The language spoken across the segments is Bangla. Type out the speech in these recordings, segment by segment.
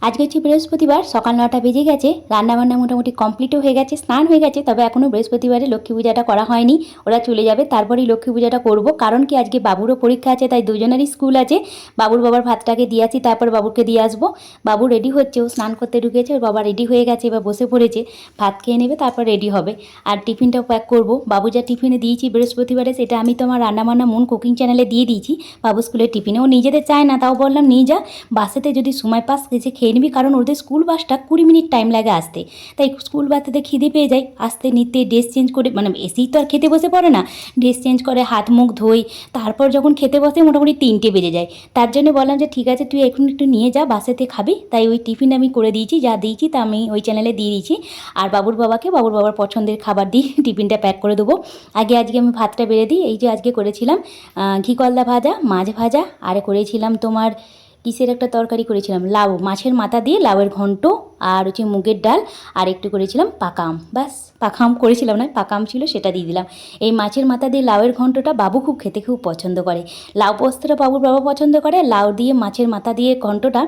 আজকে হচ্ছে বৃহস্পতিবার, সকাল ৯টা বেজে গেছে। রান্নাবান্না মোটামুটি কমপ্লিটও হয়ে গেছে, স্নান হয়ে গেছে। তবে এখনও বৃহস্পতিবারে লক্ষ্মী পূজাটা করা হয়নি। ওরা চলে যাবে, তারপরেই লক্ষ্মী পূজাটা করব। কারণ কি, আজকে বাবুরও পরীক্ষা আছে, তাই দুজনেরই স্কুল আছে। বাবুর বাবার ভাতটাকে দিয়ে আসি, তারপর বাবুকে দিয়ে আসবো। বাবু রেডি হচ্ছে, ও স্নান করতে ঢুকেছে, ওর বাবা রেডি হয়ে গেছে, এবার বসে পড়েছে, ভাত খেয়ে নেবে, তারপর রেডি হবে। আর টিফিনটাও প্যাক করব। বাবু যা টিফিনে দিয়েছি বৃহস্পতিবারে, সেটা আমি তো আমার রান্নাবান্না মন কুকিং চ্যানেলে দিয়ে দিয়েছি। বাবু স্কুলের টিফিনে ও নিজেদের চায় না, তাও বললাম নিয়ে যা, বাসেতে যদি সময় পাস এসে খেয়ে নিবি। কারণ ওদের স্কুল বাসটা 20 মিনিট টাইম লাগে আসতে, তাই স্কুল বাসেতে খিদে পেয়ে যায়। আসতে নিতে ড্রেস চেঞ্জ করে, মানে এসেই তো আর খেতে বসে পড়ে না, ড্রেস চেঞ্জ করে হাত মুখ ধোই, তারপর যখন খেতে বসে মোটামুটি 3টে বেজে যায়। তার জন্য বললাম যে ঠিক আছে, তুই এখন একটু নিয়ে যা, বাসেতে খাবি। তাই ওই টিফিন আমি করে দিয়েছি, যা দিয়েছি তা আমি ওই চ্যানেলে দিয়ে দিয়েছি। আর বাবুর বাবার পছন্দের খাবার দিয়ে টিফিনটা প্যাক করে দেবো। আজকে আমি ভাতটা বেড়ে দিই। এই যে আজকে করেছিলাম ঘি করলা ভাজা, মাছ ভাজা, আর করেছিলাম তোমার কিসের একটা তরকারি করেছিলাম, লাউ, মাছের মাথা দিয়ে লাউয়ের ঘন্ট, আর হচ্ছে মুগের ডাল, আর একটু করেছিলাম পাকা আম। ব্যাস, পাকা আম করেছিলাম না, পাকা আম ছিল, সেটা দিয়ে দিলাম। এই মাছের মাথা দিয়ে লাউয়ের ঘন্টটা বাবু খেতে খুব পছন্দ করে। লাউ পোস্তটা বাবুর বাবা পছন্দ করে, লাউ দিয়ে মাছের মাথা দিয়ে ঘন্টটা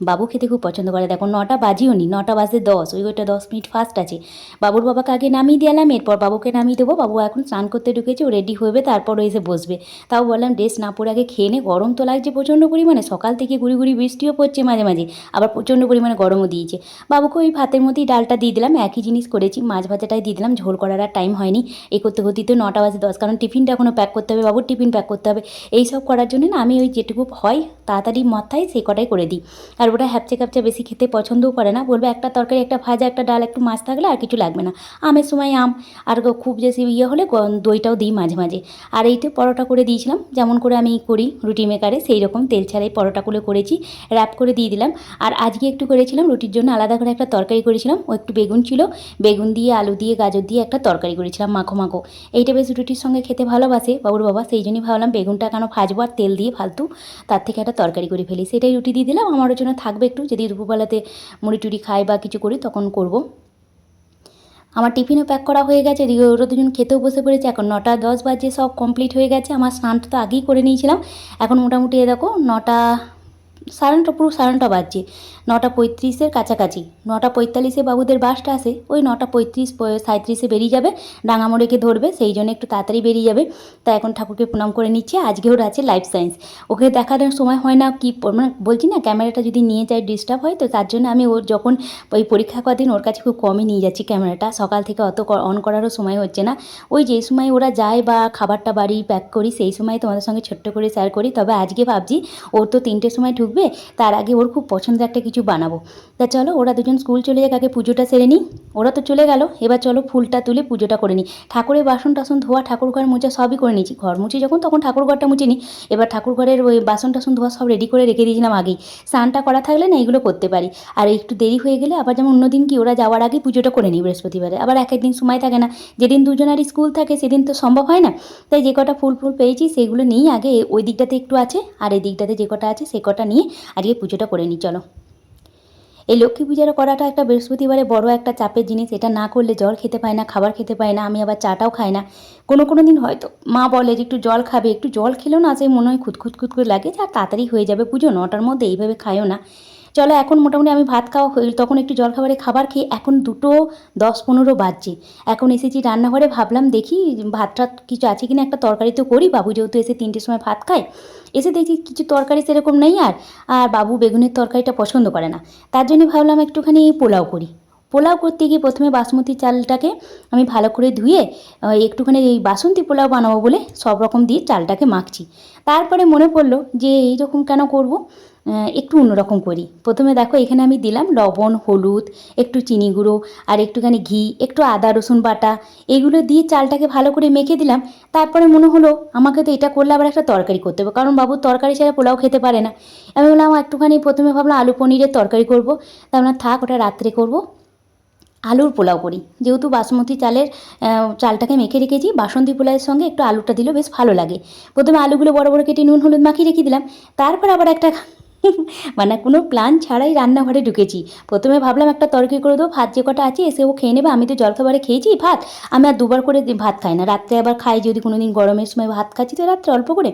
বাবু খেতে খুব পছন্দ করে। দেখো 9টা বাজিও নি, 9টা বাজে 10, ওইটা 10 মিনিট ফাস্ট আছে। বাবুর বাবাকে আগে নামিয়ে দিলাম, এরপর বাবুকে নামিয়ে দেবো। বাবু এখন স্নান করতে ঢুকেছে, ও রেডি হয়ে তারপর এসে বসবে। তাও বললাম ড্রেস না পরে আগে খেয়ে নে, গরম তো লাগছে প্রচণ্ড পরিমাণে, সকাল থেকে গুড়ি গুড়ি বৃষ্টিও পড়ছে মাঝে মাঝে, আবার প্রচণ্ড পরিমাণে গরমও দিয়েছে। বাবুকে ওই ভাতের মধ্যেই ডালটা দিয়ে দিলাম, একই জিনিস করেছি, মাছ ভাজাটাই দিয়ে দিলাম, ঝোল করার আর টাইম হয়নি। এই করতে করতে তো 9টা বাজে 10, কারণ টিফিনটা এখনও প্যাক করতে হবে, বাবুর টিফিন প্যাক করতে হবে। এই সব করার জন্য না আমি ওই যেটুকু হয় তাড়াতাড়ি মাথায় সেই কটাই করে দিই। আর ওটা হ্যাপচে ক্যাপচে বেশি খেতে পছন্দও করে না, বলবে একটা তরকারি, একটা ভাজা, একটা ডাল, একটু মাছ থাকলে আর কিছু লাগবে না। আমের সময় আম, আর খুব বেশি হলে দইটাও দিই মাঝে মাঝে। আর এইটা পরোটা করে দিয়েছিলাম, যেমন করে আমি করি রুটি মেকারে, সেই রকম তেল ছাড়াই পরোটাগুলো করেছি, র্যাপ করে দিয়ে দিলাম। আর আজকে একটু করেছিলাম রুটির জন্য আলাদা করে একটা তরকারি করেছিলাম, ও একটু বেগুন ছিল, বেগুন দিয়ে আলু দিয়ে গাজর দিয়ে একটা তরকারি করেছিলাম মাখো মাখো। এইটা বেশ রুটির সঙ্গে খেতে ভালোবাসে বাবুর বাবা, সেই জন্যই ভাবলাম বেগুনটা কেন ভাজবো আর তেল দিয়ে ফালতু, তার থেকে একটা তরকারি করে ফেলি। সেটাই রুটি দিয়ে দিলাম, আমারও জন্য থাকবে একটু, যদি দুপুরবেলাতে মুড়ি টুড়ি খাই বা কিছু করি তখন করব। আমার টিফিনও প্যাক করা হয়ে গেছে, এদিকে ওরা দুজন খেতেও বসে পড়েছে। এখন 9টা 10 বাজে, সব কমপ্লিট হয়ে গেছে। আমার স্নানটা তো আগেই করে নিয়েছিলাম। এখন মোটামুটি দেখো 9টা, সাড়ে 9টা, পুরো সাড়ে 9টা বাজছে, 9টা 35-এর কাছাকাছি। 9টা 45-এ বাবুদের বাসটা আসে, ওই 9টা 35-37-এ বেরিয়ে যাবে, ডাঙামোড়েকে ধরবে, সেই জন্য একটু তাড়াতাড়ি বেরিয়ে যাবে। তাই এখন ঠাকুরকে প্রণাম করে নিচ্ছে। আজকে ওর আছে লাইফ সায়েন্স, ওকে দেখানোর সময় হয় না, কি মানে বলছি না, ক্যামেরাটা যদি নিয়ে যায় ডিস্টার্ব হয়, তো তার জন্য আমি ওর যখন ওই পরীক্ষা কদিন ওর কাছে খুব কমই নিয়ে যাচ্ছি ক্যামেরাটা, সকাল থেকে অত অন করারও সময় হচ্ছে না। ওই যে সময় ওরা যায় বা খাবারটা বাড়ি প্যাক করি, সেই সময় তোমাদের সঙ্গে ছোট্ট করে শেয়ার করি। তবে আজকে ভাবছি ওর তো 3টের সময় ঢুকবে, তার আগে ওর খুব পছন্দের একটা কিছু বানাবো। তা চলো ওরা দুজন স্কুল চলে যাক, আগে পুজোটা সেরে নিই। ওরা তো চলে গেল, এবার চলো ফুলটা তুলে পুজোটা করে নিই। ঠাকুরের বাসন টাসন ধোয়া, ঠাকুর ঘর মোছা সবই করে নিয়েছি। ঘর মুছি যখন, তখন ঠাকুর ঘরটা মুছে নিই। এবার ঠাকুর ঘরের ওই বাসন টাসন ধোয়া সব রেডি করে রেখে দিয়েছিলাম আগেই, স্নানটা করা থাকলে না এগুলো করতে পারি। আর একটু দেরি হয়ে গেলে আবার, যেমন অন্যদিন কি ওরা যাওয়ার আগে পুজোটা করে নিই বৃহস্পতিবারে, আবার এক একদিন সময় থাকে না, যেদিন দুজনের স্কুল থাকে সেদিন তো সম্ভব হয় না। তাই যে কটা ফুল ফুল পেয়েছি সেইগুলো নিই আগে, ওই দিকটাতে একটু আছে, আর এই দিকটাতে যে কটা আছে সেই কটা নিয়ে আজকে পুজোটা করে নিই। চলো, এই লক্ষ্মী পূজার করাটা একটা বৃহস্পতিবারে বড় একটা চাপের জিনিস, এটা না করলে জল খেতে পায় না, খাবার খেতে পায় না। আমি আবার চাটাও খাই না। কোনো দিন হয়তো মা বলে যে একটু জল খাবে, একটু জল খেলেও না সেই মনে হয় খুঁতখুত করে লাগে, যে আর তাড়াতাড়ি হয়ে যাবে পুজো, 9টার মধ্যে, এইভাবে খায়ও না। চলো, এখন মোটামুটি আমি ভাত খাওয়া তখন একটু জলখাবারে খাবার খেয়ে এখন 2:10-15 বাজছে। এখন এসেছি রান্নাঘরে, ভাবলাম দেখি ভাতটা কিছু আছে কিনা, একটা তরকারি তো করি, বাবু যেহেতু এসে 3টের সময় ভাত খায়। এসে দেখি কিছু তরকারি সেরকম নেই, আর আর বাবু বেগুনের তরকারিটা পছন্দ করে না। তার জন্য ভাবলাম একটুখানি পোলাও করি। পোলাও করতে গিয়ে প্রথমে বাসমতি চালটাকে আমি ভালো করে ধুয়ে একটুখানি এই বাসন্তী পোলাও বানাবো বলে সব রকম দিয়ে চালটাকে মাখছি। তারপরে মনে পড়লো যে এইরকম কেন করব, একটু অন্যরকম করি। প্রথমে দেখো এখানে আমি দিলাম লবণ, হলুদ, একটু চিনি গুঁড়ো, আর একটুখানি ঘি, একটু আদা রসুন বাটা, এগুলো দিয়ে চালটাকে ভালো করে মেখে দিলাম। তারপরে মনে হলো আমাকে তো এটা করলে আবার একটা তরকারি করতে হবে, কারণ বাবু তরকারি ছাড়া পোলাও খেতে পারে না। আমি বললাম একটুখানি, প্রথমে ভাবলাম আলু পনিরের তরকারি করব, তার মানে থাক ওটা রাত্রে করব, আলুর পোলাও করি। যেহেতু বাসমতি চালটাকে মেখে রেখেছি, বাসন্তী পোলাওয়ের সঙ্গে একটু আলুটা দিলেও বেশ ভালো লাগে। প্রথমে আলুগুলো বড় বড় কেটে নুন হলুদ মাখিয়ে রেখে দিলাম। তারপর আবার একটা মানে কোনো প্ল্যান ছাড়াই রান্নাঘরে ঢুকেছি। প্রথমে ভাবলাম একটা তরকারি করে দেবো, ভাত যে কটা আছে এসে ও খেয়ে নেবে, আমি তো জলখাবারে খেয়েছি ভাত, আমি আর দুবার করে ভাত খাই না, রাত্রে আবার খাই যদি কোনো দিন গরমের সময় ভাত খাচ্ছি তো রাত্রে অল্প করে।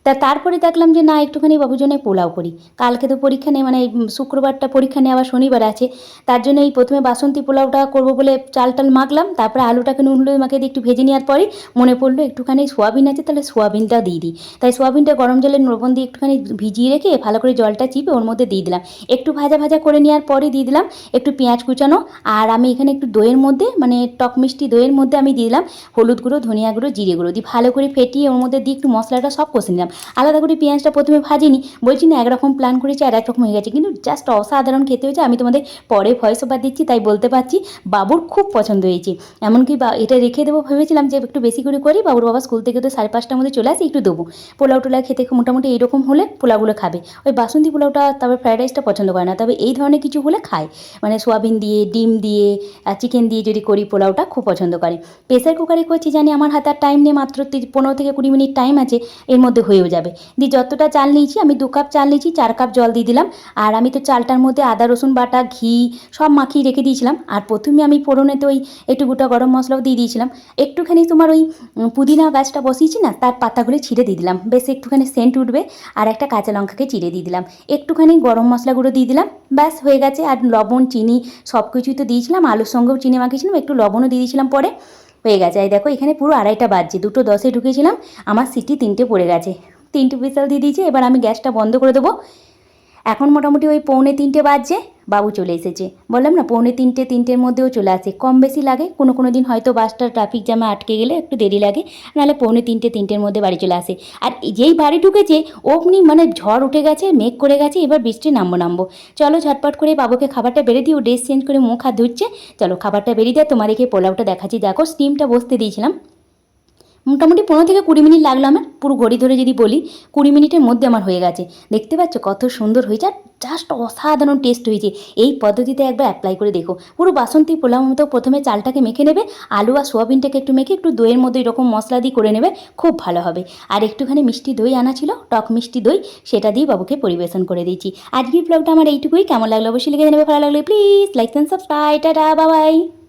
তারপরে দেখলাম যে না একটুখানি বাবুর জন্য পোলাও করি। কালকে তো পরীক্ষা নেই, মানে শুক্রবারটা পরীক্ষা নেই, আবার শনিবার আছে। তার জন্য এই প্রথমে বাসন্তী পোলাওটা করব বলে চাল টাল মাখলাম, তারপরে আলুটাকে নুন হলুদ মাখিয়ে দিয়ে একটু ভেজে নেওয়ার পরেই মনে পড়লো একটুখানি সোয়াবিন আছে, তাহলে সোয়াবিনটা দিয়ে দিই। তাই সোয়াবিনটা গরম জলের লবণ দিয়ে একটুখানি ভিজিয়ে রেখে ভালো করে জলটা চিপে ওর মধ্যে দিয়ে দিলাম। একটু ভাজা ভাজা করে নেওয়ার পরে দিয়ে দিলাম একটু পেঁয়াজ কুচানো, আর আমি এখানে একটু দইয়ের মধ্যে, মানে টক মিষ্টি দইয়ের মধ্যে আমি দিয়ে দিলাম হলুদ গুঁড়ো, ধনিয়া গুঁড়ো, জিরে গুঁড়ো দিয়ে ভালো করে ফেটিয়ে ওর মধ্যে দিয়ে একটু মশলাটা সব কষে নিলাম। আলাদা করে পেঁয়াজটা প্রথমে ভাজিনি, বলছি না একরকম প্ল্যান করেছি আর একরকম হয়ে গেছে, কিন্তু জাস্ট অসাধারণ খেতে হয়েছে। আমি তোমাদের পরে ভয়েস ওভার দিচ্ছি তাই বলতে পারছি, বাবুর খুব পছন্দ হয়েছে। এমনকি এটা রেখে দেবো ভেবেছিলাম যে একটু বেশি করে করি, বাবুর বাবা স্কুল থেকে তো 5:30টার মধ্যে চলে আসে, একটু দেবো। পোলাও টোলাও খেতে মোটামুটি এইরকম হলে পোলাওগুলো খাবে। ওই বাসন্তী পোলাওটা তারপর ফ্রাইড রাইসটা পছন্দ করে না, তবে এই ধরনের কিছু হলে খায়, মানে সোয়াবিন দিয়ে, ডিম দিয়ে, চিকেন দিয়ে যদি করি পোলাওটা খুব পছন্দ করে। প্রেসার কুকারে করছি জানি আমার হাতে আর টাইম নেই, মাত্র 15 থেকে 20 মিনিট টাইম আছে, এর মধ্যে হয়েও যাবে। দিয়ে যতটা চাল নিয়েছি আমি 2 কাপ চাল নিয়েছি, 4 কাপ জল দিয়ে দিলাম। আর আমি তো চালটার মধ্যে আদা রসুন বাটা, ঘি সব মাখিয়ে রেখে দিয়েছিলাম। আর প্রথমে আমি ফোড়নে তো ওই একটু গোটা গরম মশলাও দিয়ে দিয়েছিলাম। একটুখানি তোমার ওই পুদিনা গাছটা বসিয়েছি না, তার পাতাগুলো ছিঁড়ে দিয়ে দিলাম, বেশ একটুখানি সেন্ট উঠবে। আর একটা কাঁচা লঙ্কাকে চিড়ে দিয়ে দিলাম, একটুখানি গরম মশলা গুঁড়ো দিয়ে দিলাম, ব্যাস হয়ে গেছে। আর লবণ চিনি সব কিছুই তো দিয়েছিলাম, আলুর সঙ্গেও চিনি মাখিয়েছিলাম, একটু লবণও দিয়ে দিয়েছিলাম পরে, হয়ে গেছে। এই দেখো এখানে পুরো 2:30টা বাজছে, 2:10-এ ঢুকেছিলাম, আমার সিটি 3টে পড়ে গেছে, 3টে হুইসেল দিয়ে দিয়েছি। এবার আমি গ্যাসটা বন্ধ করে দেবো। এখন মোটামুটি ওই 2:45 বাজছে, বাবু চলে এসেছে। বললাম না 2:45, 3টের মধ্যেও চলে আসে, কম বেশি লাগে, কোনো দিন হয়তো বাসটা ট্রাফিক জ্যামে আটকে গেলে একটু দেরি লাগে, নাহলে 2:45, 3টের মধ্যে বাড়ি চলে আসে। আর যেই বাড়ি ঢুকেছে অমনি মানে ঝড় উঠে গেছে, মেঘ করে গেছে, এবার বৃষ্টি নামবো। চলো ঝটপট করে বাবুকে খাবারটা বেড়ে দিই, ও ড্রেস চেঞ্জ করে মুখ হাত ধুচ্ছে। চলো খাবারটা বেরিয়ে দেয়, তোমাদেরকে পোলাওটা দেখাচ্ছি। দেখো স্টিমটা বসতে দিয়েছিলাম, মোটামুটি 15 থেকে 20 মিনিট লাগলো আমার, পুরো ঘড়ি ধরে যদি বলি 20 মিনিটের মধ্যে আমার হয়ে গেছে। দেখতে পাচ্ছ কত সুন্দর হয়েছে, আর জাস্ট অসাধারণ টেস্ট হয়েছে। এই পদ্ধতিতে একবার অ্যাপ্লাই করে দেখো। পুরো বাসন্তী পোলাও মতো প্রথমে চালটাকে মেখে নেবে, আলু আর সোয়াবিনটাকে একটু মেখে একটু দইয়ের মধ্যে এরকম মশলা দিয়ে করে নেবে, খুব ভালো হবে। আর একটুখানি মিষ্টি দই আনা ছিল, টক মিষ্টি দই, সেটা দিয়ে বাবুকে পরিবেশন করে দিয়েছি। আজকের ব্লগটা আমার এইটুকুই, কেমন লাগলো অবশ্যই লিখে জানাবে, ভালো লাগলে please like and subscribe, tata bye by.